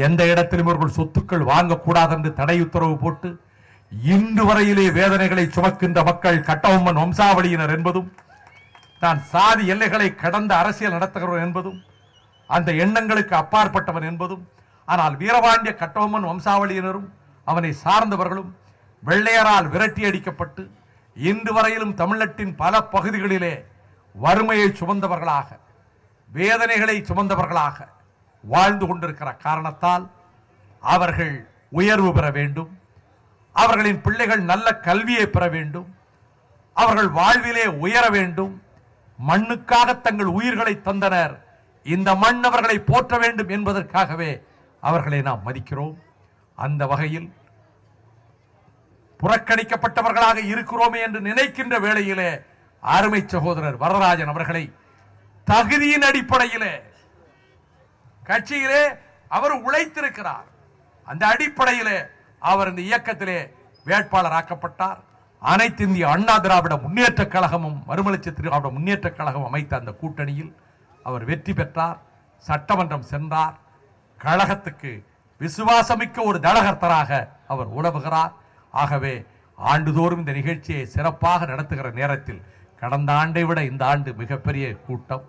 எந்த இடத்திலும் இவர்கள் சொத்துக்கள் வாங்கக்கூடாது என்று தடை உத்தரவு போட்டு இன்று வரையிலே வேதனைகளை சுமக்கின்ற மக்கள் கட்டபொம்மன் வம்சாவளியினர் என்பதும் தான் சாதி எல்லைகளை கடந்த அரசியல் நடத்துகிறவர் என்பதும் அந்த எண்ணங்களுக்கு அப்பாற்பட்டவன் என்பதும், ஆனால் வீரபாண்டிய கட்டபொம்மன் வம்சாவளியினரும் அவனை சார்ந்தவர்களும் வெள்ளையரால் விரட்டி அடிக்கப்பட்டு இன்று வரையிலும் தமிழ்நாட்டின் பல பகுதிகளிலே வறுமையை சுமந்தவர்களாக வேதனைகளை சுமந்தவர்களாக வாழ்ந்து கொண்டிருக்கிற காரணத்தால் அவர்கள் உயர்வு பெற வேண்டும், அவர்களின் பிள்ளைகள் நல்ல கல்வியை பெற வேண்டும், அவர்கள் வாழ்விலே உயர வேண்டும். மண்ணுக்காக தங்கள் உயிர்களை தந்தனர். இந்த மண் அவர்களை போற்ற வேண்டும் என்பதற்காகவே அவர்களை நாம் மதிக்கிறோம். அந்த வகையில் புறக்கணிக்கப்பட்டவர்களாக இருக்கிறோமே என்று நினைக்கின்ற வேளையிலே அருமை சகோதரர் வரதராஜன் அவர்களை தகுதியின் அடிப்படையிலே கட்சியிலே அவர் உழைத்திருக்கிறார். அந்த அடிப்படையிலே அவர் இந்த இயக்கத்திலே வேட்பாளர் ஆக்கப்பட்டார். அனைத்து இந்திய அண்ணா திராவிட முன்னேற்ற கழகமும் மறுமலர்ச்சி திராவிட முன்னேற்ற கழகம் அமைத்த அந்த கூட்டணியில் அவர் வெற்றி பெற்றார். சட்டமன்றம் சென்றார். கழகத்துக்கு விசுவாசமிக்க ஒரு தடகர்த்தராக அவர் உலவுகிறார். ஆகவே ஆண்டுதோறும் இந்த நிகழ்ச்சியை சிறப்பாக நடத்துகிற நேரத்தில் கடந்த ஆண்டை விட இந்த ஆண்டு மிகப்பெரிய கூட்டம்,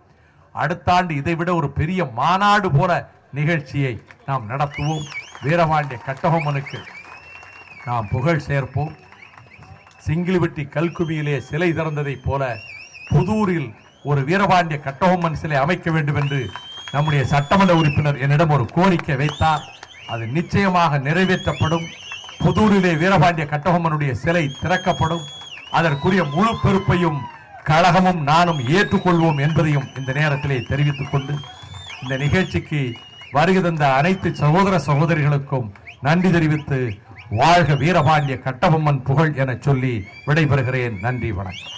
அடுத்த ஆண்டு இதைவிட ஒரு பெரிய மாநாடு போல நிகழ்ச்சியை நாம் நடத்துவோம். வீரபாண்டிய கட்டபொம்மனுக்கு நாம் புகழ் சேர்ப்போம். சிங்கிலிவெட்டி கல்குமியிலே சிலை திறந்ததை போல புதூரில் ஒரு வீரபாண்டிய கட்டபொம்மன் சிலை அமைக்க வேண்டும் என்று நம்முடைய சட்டமன்ற உறுப்பினர் என்னிடம் ஒரு கோரிக்கை வைத்தார். அது நிச்சயமாக நிறைவேற்றப்படும். புதூரிலே வீரபாண்டிய கட்டபொம்மனுடைய சிலை திறக்கப்படும். அதற்குரிய முழு பொறுப்பையும் கழகமும் நானும் ஏற்றுக்கொள்வோம் என்பதையும் இந்த நேரத்திலே தெரிவித்துக் கொண்டு இந்த நிகழ்ச்சிக்கு வருகை தந்த அனைத்து சகோதர சகோதரிகளுக்கும் நன்றி தெரிவித்து வாழ்க வீரபாண்டிய கட்டபொம்மன் புகழ் என சொல்லி விடைபெறுகிறேன். நன்றி, வணக்கம்.